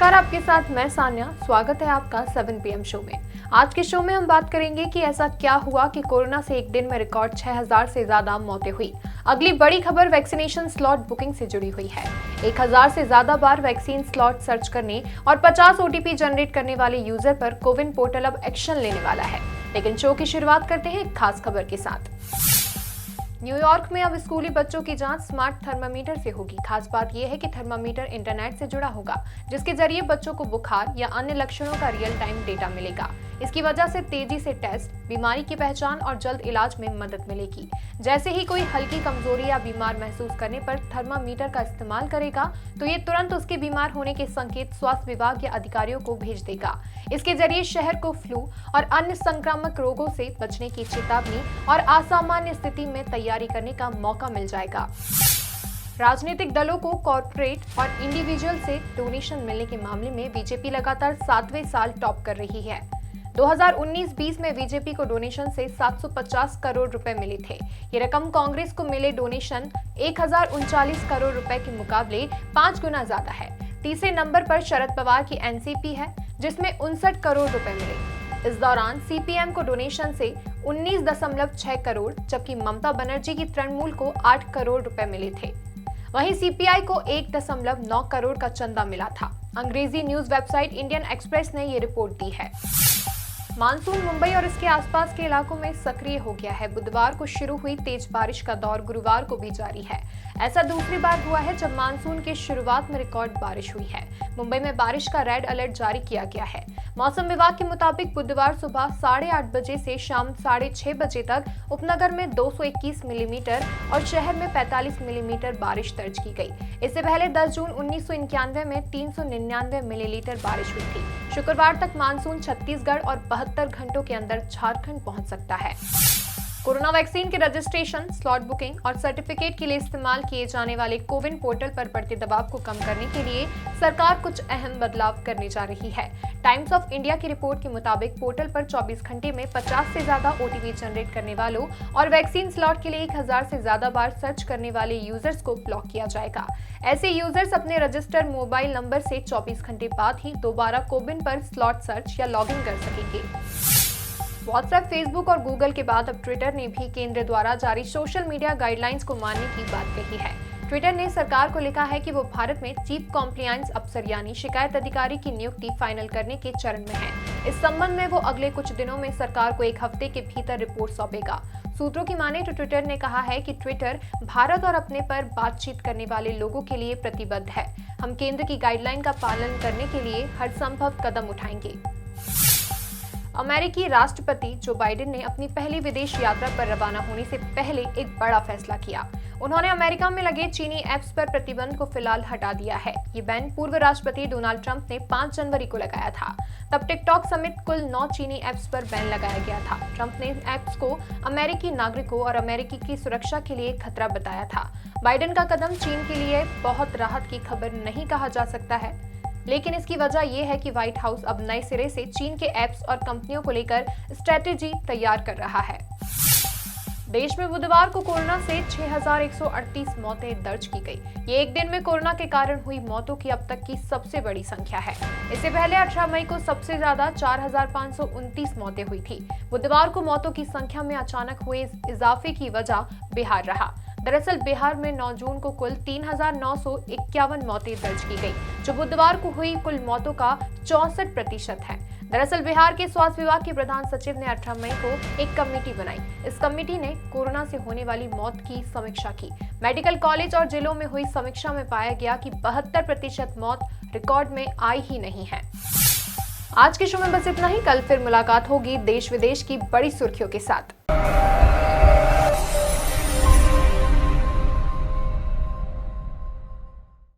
नमस्कार, आपके साथ मैं सान्या। स्वागत है आपका 7 PM शो में। आज के शो में हम बात करेंगे कि ऐसा क्या हुआ कि कोरोना से एक दिन में रिकॉर्ड 6000 से ज्यादा मौतें हुई। अगली बड़ी खबर वैक्सीनेशन स्लॉट बुकिंग से जुड़ी हुई है। 1000 से ज्यादा बार वैक्सीन स्लॉट सर्च करने और 50 OTP जनरेट करने वाले यूजर पर कोविन पोर्टल अब एक्शन लेने वाला है। लेकिन शो की शुरुआत करते हैं एक खास खबर के साथ। न्यूयॉर्क में अब स्कूली बच्चों की जांच स्मार्ट थर्मामीटर से होगी। खास बात यह है कि थर्मामीटर इंटरनेट से जुड़ा होगा, जिसके जरिए बच्चों को बुखार या अन्य लक्षणों का रियल टाइम डेटा मिलेगा। इसकी वजह से तेजी से टेस्ट, बीमारी की पहचान और जल्द इलाज में मदद मिलेगी। जैसे ही कोई हल्की कमजोरी या बीमार महसूस करने पर थर्मामीटर का इस्तेमाल करेगा, तो ये तुरंत उसके बीमार होने के संकेत स्वास्थ्य विभाग या अधिकारियों को भेज देगा। इसके जरिए शहर को फ्लू और अन्य संक्रामक रोगों से बचने की चेतावनी और असामान्य स्थिति में तैयारी करने का मौका मिल जाएगा। राजनीतिक दलों को कॉर्पोरेट और इंडिविजुअल से डोनेशन मिलने के मामले में बीजेपी लगातार 7वें साल टॉप कर रही है। 2019-20 में बीजेपी को डोनेशन से 750 करोड़ रुपए मिले थे। ये रकम कांग्रेस को मिले डोनेशन 1039 करोड़ रुपए के मुकाबले 5 गुना ज्यादा है। तीसरे नंबर पर शरद पवार की एनसीपी है, जिसमें 59 करोड़ रुपए मिले। इस दौरान सीपीएम को डोनेशन से 19.6 करोड़, जबकि ममता बनर्जी की तृणमूल को 8 करोड़ रुपए मिले थे। वहीं सीपीआई को 1.9 करोड़ का चंदा मिला था। अंग्रेजी न्यूज वेबसाइट इंडियन एक्सप्रेस ने ये रिपोर्ट दी है। मानसून मुंबई और इसके आसपास के इलाकों में सक्रिय हो गया है। बुधवार को शुरू हुई तेज बारिश का दौर गुरुवार को भी जारी है। ऐसा दूसरी बार हुआ है जब मानसून की शुरुआत में रिकॉर्ड बारिश हुई है। मुंबई में बारिश का रेड अलर्ट जारी किया गया है। मौसम विभाग के मुताबिक बुधवार सुबह 8:30 बजे से शाम 6:30 बजे तक उपनगर में 221 मिलीमीटर और शहर में 45 मिलीमीटर बारिश दर्ज की गई। इससे पहले 10 जून 1991 में 399 मिलीलीटर बारिश हुई थी। शुक्रवार तक मानसून छत्तीसगढ़ और 72 घंटों के अंदर झारखंड पहुंच सकता है। कोरोना वैक्सीन के रजिस्ट्रेशन, स्लॉट बुकिंग और सर्टिफिकेट के लिए इस्तेमाल किए जाने वाले कोविन पोर्टल पर बढ़ते दबाव को कम करने के लिए सरकार कुछ अहम बदलाव करने जा रही है। टाइम्स ऑफ इंडिया की रिपोर्ट के मुताबिक पोर्टल पर 24 घंटे में 50 से ज्यादा OTP जनरेट करने वालों और वैक्सीन स्लॉट के लिए 1000 से ज्यादा बार सर्च करने वाले यूजर्स को ब्लॉक किया जाएगा। ऐसे यूजर्स अपने रजिस्टर्ड मोबाइल नंबर से 24 घंटे बाद ही दोबारा कोविन पर स्लॉट सर्च या लॉगिन कर सकेंगे। व्हाट्सएप, फेसबुक और गूगल के बाद अब ट्विटर ने भी केंद्र द्वारा जारी सोशल मीडिया गाइडलाइंस को मानने की बात कही है। ट्विटर ने सरकार को लिखा है कि वो भारत में चीफ कॉम्प्लायंस अफसर यानी शिकायत अधिकारी की नियुक्ति फाइनल करने के चरण में है। इस संबंध में वो अगले कुछ दिनों में सरकार को 1 हफ्ते के भीतर रिपोर्ट सौंपेगा। सूत्रों की माने तो ट्विटर ने कहा है कि ट्विटर भारत और अपने पर बातचीत करने वाले लोगों के लिए प्रतिबद्ध है। हम केंद्र की गाइडलाइन का पालन करने के लिए हर संभव कदम उठाएंगे। अमेरिकी राष्ट्रपति जो बाइडेन ने अपनी पहली विदेश यात्रा पर रवाना होने से पहले एक बड़ा फैसला किया। उन्होंने अमेरिका में लगे चीनी ऐप्स पर प्रतिबंध को फिलहाल हटा दिया है। ये बैन पूर्व राष्ट्रपति डोनाल्ड ट्रंप ने 5 जनवरी को लगाया था। तब टिकटॉक समेत कुल 9 चीनी ऐप्स पर बैन लगाया गया था। ट्रंप ने ऐप्स को अमेरिकी नागरिकों और अमेरिकी की सुरक्षा के लिए खतरा बताया था। बाइडेन का कदम चीन के लिए बहुत राहत की खबर नहीं कहा जा सकता है, लेकिन इसकी वजह यह है कि व्हाइट हाउस अब नए सिरे से चीन के ऐप्स और कंपनियों को लेकर स्ट्रेटेजी तैयार कर रहा है। देश में बुधवार को कोरोना से 6138 मौतें दर्ज की गई। ये एक दिन में कोरोना के कारण हुई मौतों की अब तक की सबसे बड़ी संख्या है। इससे पहले 18 मई को सबसे ज्यादा 4529 मौतें हुई थी। बुधवार को मौतों की संख्या में अचानक हुए इजाफे की वजह बिहार रहा। दरअसल बिहार में 9 जून को कुल 3951 मौतें दर्ज की गई, जो बुधवार को हुई कुल मौतों का 64% है। दरअसल बिहार के स्वास्थ्य विभाग के प्रधान सचिव ने 18 मई को एक कमेटी बनाई। इस कमेटी ने कोरोना से होने वाली मौत की समीक्षा की। मेडिकल कॉलेज और जिलों में हुई समीक्षा में पाया गया कि 72% मौत रिकॉर्ड में आई ही नहीं है। आज के शो में बस इतना ही। कल फिर मुलाकात होगी देश विदेश की बड़ी सुर्खियों के साथ।